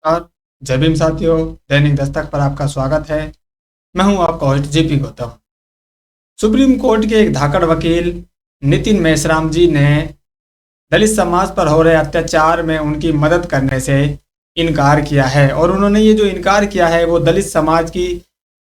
नमस्कार। जय भीम साथियों, दैनिक दस्तक पर आपका स्वागत है। मैं हूं आपका host JP Gautam. Supreme court के एक धाकड़ वकील नितिन मेश्राम जी ने दलित समाज पर हो रहे अत्याचार में उनकी मदद करने से इनकार किया है। और उन्होंने ये जो इनकार किया है वो दलित समाज की,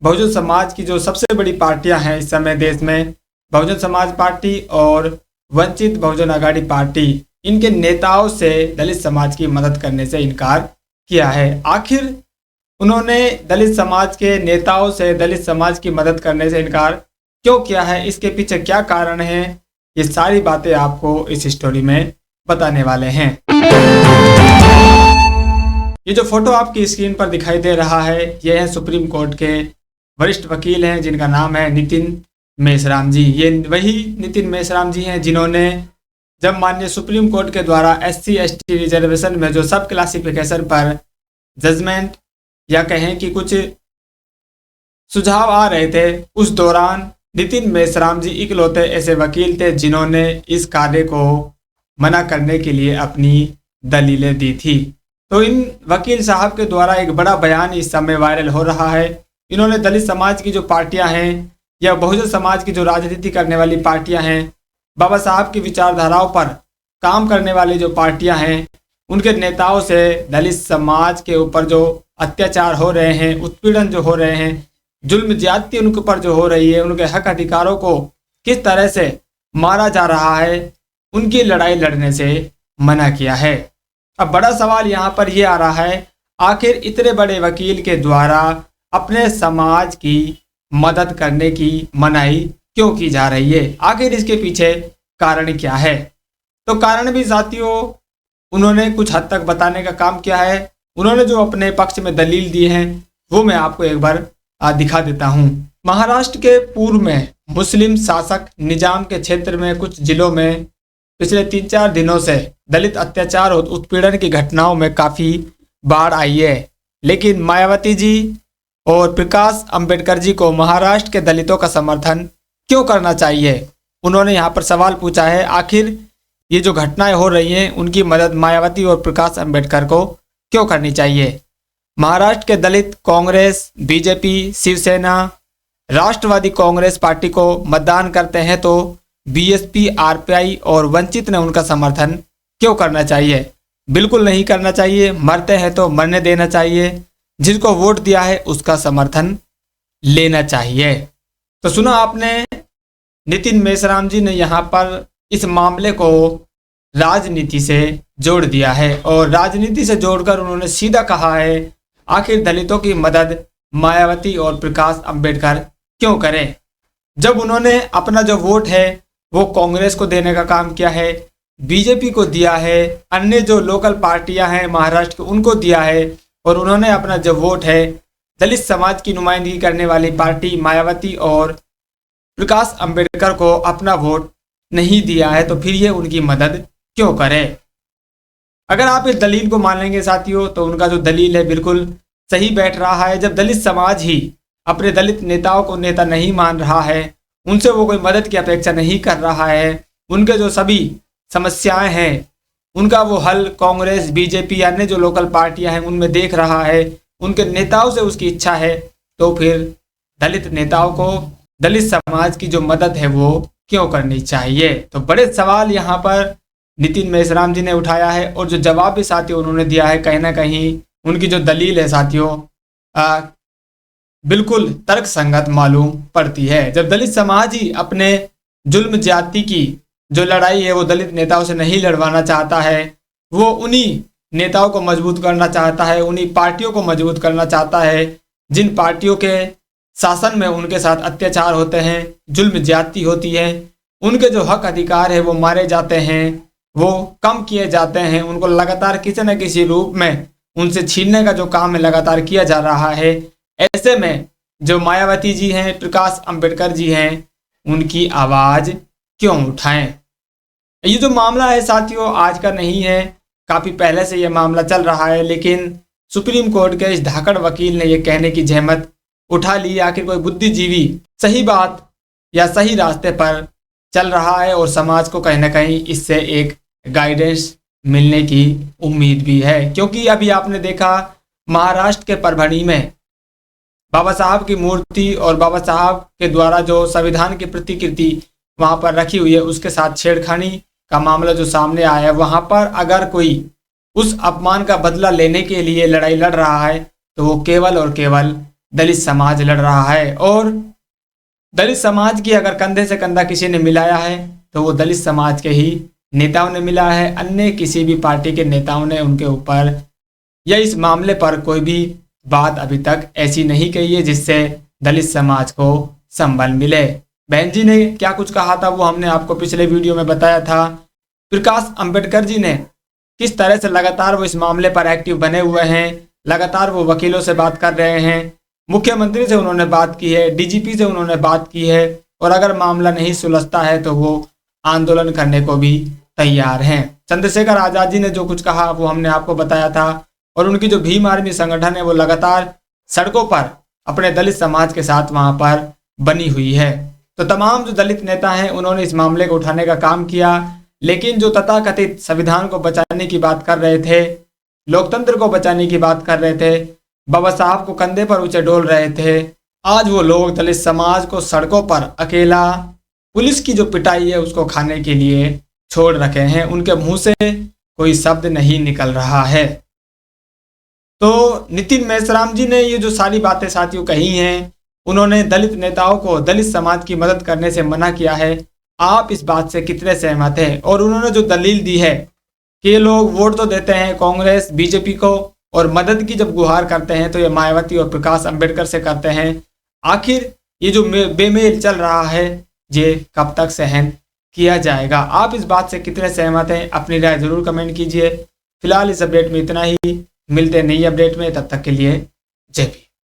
बहुजन समाज की जो सबसे बड़ी पार्टियां हैं इस समय देश में, बहुजन समाज पार्टी और वंचित बहुजन आघाड़ी पार्टी, इनके नेताओं से दलित समाज की मदद करने से इनकार किया है। आखिर उन्होंने दलित समाज के नेताओं से दलित समाज की मदद करने से इनकार क्यों किया है, इसके पीछे क्या कारण है, ये सारी बातें आपको इस स्टोरी में बताने वाले हैं। ये जो फोटो आपकी स्क्रीन पर दिखाई दे रहा है, ये है सुप्रीम कोर्ट के वरिष्ठ वकील हैं जिनका नाम है नितिन मेश्राम जी। ये वही नितिन मेश्राम जी हैं जिन्होंने जब माननीय सुप्रीम कोर्ट के द्वारा SC/ST रिजर्वेशन में जो सब क्लासिफिकेशन पर जजमेंट या कहें कि कुछ सुझाव आ रहे थे, उस दौरान नितिन मेश्राम जी इकलौते ऐसे वकील थे जिन्होंने इस कार्य को मना करने के लिए अपनी दलीलें दी थी। तो इन वकील साहब के द्वारा एक बड़ा बयान इस समय वायरल हो रहा है। इन्होंने दलित समाज की जो पार्टियां हैं या बहुजन समाज की जो राजनीति करने वाली पार्टियां हैं, बाबा साहब की विचारधाराओं पर काम करने वाली जो पार्टियां हैं, उनके नेताओं से दलित समाज के ऊपर जो अत्याचार हो रहे हैं, उत्पीड़न जो हो रहे हैं, जुल्म ज्यादती उनके ऊपर जो हो रही है, उनके हक अधिकारों को किस तरह से मारा जा रहा है, उनकी लड़ाई लड़ने से मना किया है। अब बड़ा सवाल यहाँ पर यह आ रहा है, आखिर इतने बड़े वकील के द्वारा अपने समाज की मदद करने की मनाही क्यों की जा रही है? आखिर इसके पीछे कारण क्या है? तो कारण भी साथियों उन्होंने कुछ हद तक बताने का काम किया है। उन्होंने जो अपने पक्ष में दलील दी है वो मैं आपको एक बार दिखा देता हूँ। महाराष्ट्र के पूर्व में मुस्लिम शासक निजाम के क्षेत्र में कुछ जिलों में पिछले 3-4 दिनों से दलित अत्याचार और उत्पीड़न की घटनाओं में काफ़ी बाढ़ आई है। लेकिन मायावती जी और प्रकाश अंबेडकर जी को महाराष्ट्र के दलितों का समर्थन क्यों करना चाहिए? उन्होंने यहाँ पर सवाल पूछा है, आखिर ये जो घटनाएं हो रही हैं उनकी मदद मायावती और प्रकाश अंबेडकर को क्यों करनी चाहिए? महाराष्ट्र के दलित कांग्रेस, बीजेपी, शिवसेना, राष्ट्रवादी कांग्रेस पार्टी को मतदान करते हैं तो BSP, RPI और वंचित ने उनका समर्थन क्यों करना चाहिए? बिल्कुल नहीं करना चाहिए। मरते हैं तो मरने देना चाहिए। जिसको वोट दिया है उसका समर्थन लेना चाहिए। तो सुना आपने, नितिन मेश्राम जी ने यहाँ पर इस मामले को राजनीति से जोड़ दिया है और राजनीति से जोड़कर उन्होंने सीधा कहा है, आखिर दलितों की मदद मायावती और प्रकाश अंबेडकर क्यों करें? जब उन्होंने अपना जो वोट है वो कांग्रेस को देने का काम किया है, बीजेपी को दिया है, अन्य जो लोकल पार्टियां हैं महाराष्ट्र की उनको दिया है, और उन्होंने अपना जो वोट है दलित समाज की नुमाइंदगी करने वाली पार्टी मायावती और प्रकाश अंबेडकर को अपना वोट नहीं दिया है, तो फिर ये उनकी मदद क्यों करें? अगर आप इस दलील को मान लेंगे साथियों, तो उनका जो दलील है बिल्कुल सही बैठ रहा है। जब दलित समाज ही अपने दलित नेताओं को नेता नहीं मान रहा है, उनसे वो कोई मदद की अपेक्षा नहीं कर रहा है, उनके जो सभी समस्याएं हैं उनका वो हल कांग्रेस, बीजेपी, अन्य जो लोकल पार्टियां हैं उनमें देख रहा है, उनके नेताओं से उसकी इच्छा है, तो फिर दलित नेताओं को दलित समाज की जो मदद है वो क्यों करनी चाहिए? तो बड़े सवाल यहाँ पर नितिन मेश्राम जी ने उठाया है और जो जवाब भी साथियों उन्होंने दिया है, कहीं ना कहीं उनकी जो दलील है साथियों बिल्कुल तर्क संगत मालूम पड़ती है। जब दलित समाज ही अपने जुल्म ज्यादती की जो लड़ाई है वो दलित नेताओं से नहीं लड़वाना चाहता है, वो उन्हीं नेताओं को मजबूत करना चाहता है, उन्हीं पार्टियों को मजबूत करना चाहता है जिन पार्टियों के शासन में उनके साथ अत्याचार होते हैं, जुल्म ज्यादती होती है, उनके जो हक अधिकार है वो मारे जाते हैं, वो कम किए जाते हैं, उनको लगातार किसी न किसी रूप में उनसे छीनने का जो काम है लगातार किया जा रहा है। ऐसे में जो मायावती जी हैं, प्रकाश अंबेडकर जी हैं, उनकी आवाज़ क्यों उठाएं? ये जो मामला है साथियों आज का नहीं है, काफ़ी पहले से ये मामला चल रहा है, लेकिन सुप्रीम कोर्ट के इस धाकड़ वकील ने ये कहने की जहमत उठा ली, आखिर कोई बुद्धिजीवी सही बात या सही रास्ते पर चल रहा है और समाज को कहीं ना कहीं इससे एक गाइडेंस मिलने की उम्मीद भी है। क्योंकि अभी आपने देखा महाराष्ट्र के परभणी में बाबा साहब की मूर्ति और बाबा साहब के द्वारा जो संविधान की प्रतिकृति वहां पर रखी हुई है उसके साथ छेड़खानी का मामला जो सामने आया है, वहां पर अगर कोई उस अपमान का बदला लेने के लिए लड़ाई लड़ रहा है तो वो केवल और केवल दलित समाज लड़ रहा है। और दलित समाज की अगर कंधे से कंधा किसी ने मिलाया है तो वो दलित समाज के ही नेताओं ने मिला है। अन्य किसी भी पार्टी के नेताओं ने उनके ऊपर या इस मामले पर कोई भी बात अभी तक ऐसी नहीं कही है जिससे दलित समाज को संबल मिले। बहन जी ने क्या कुछ कहा था वो हमने आपको पिछले वीडियो में बताया था। प्रकाश अंबेडकर जी ने किस तरह से लगातार वो इस मामले पर एक्टिव बने हुए हैं, लगातार वो वकीलों से बात कर रहे हैं, मुख्यमंत्री से उन्होंने बात की है, डीजीपी से उन्होंने बात की है, और अगर मामला नहीं सुलझता है तो वो आंदोलन करने को भी तैयार हैं। चंद्रशेखर आजाद जी ने जो कुछ कहा वो हमने आपको बताया था, और उनकी जो भीम आर्मी संगठन है वो लगातार सड़कों पर अपने दलित समाज के साथ वहां पर बनी हुई है। तो तमाम जो दलित नेता हैं उन्होंने इस मामले को उठाने का काम किया, लेकिन जो तथाकथित संविधान को बचाने की बात कर रहे थे, लोकतंत्र को बचाने की बात कर रहे थे, बाबा साहब को कंधे पर ऊंचे डोल रहे थे, आज वो लोग दलित समाज को सड़कों पर अकेला पुलिस की जो पिटाई है उसको खाने के लिए छोड़ रखे हैं। उनके मुंह से कोई शब्द नहीं निकल रहा है। तो नितिन मेश्राम जी ने ये जो सारी बातें साथियों कही हैं, उन्होंने दलित नेताओं को दलित समाज की मदद करने से मना किया है। आप इस बात से कितने सहमत हैं? और उन्होंने जो दलील दी है कि ये लोग वोट तो देते हैं कांग्रेस बीजेपी को और मदद की जब गुहार करते हैं तो ये मायावती और प्रकाश अंबेडकर से करते हैं। आखिर ये जो बेमेल चल रहा है ये कब तक सहन किया जाएगा? आप इस बात से कितने सहमत हैं? अपनी राय जरूर कमेंट कीजिए। फिलहाल इस अपडेट में इतना ही, मिलते हैं नई अपडेट में, तब तक के लिए जय भीम।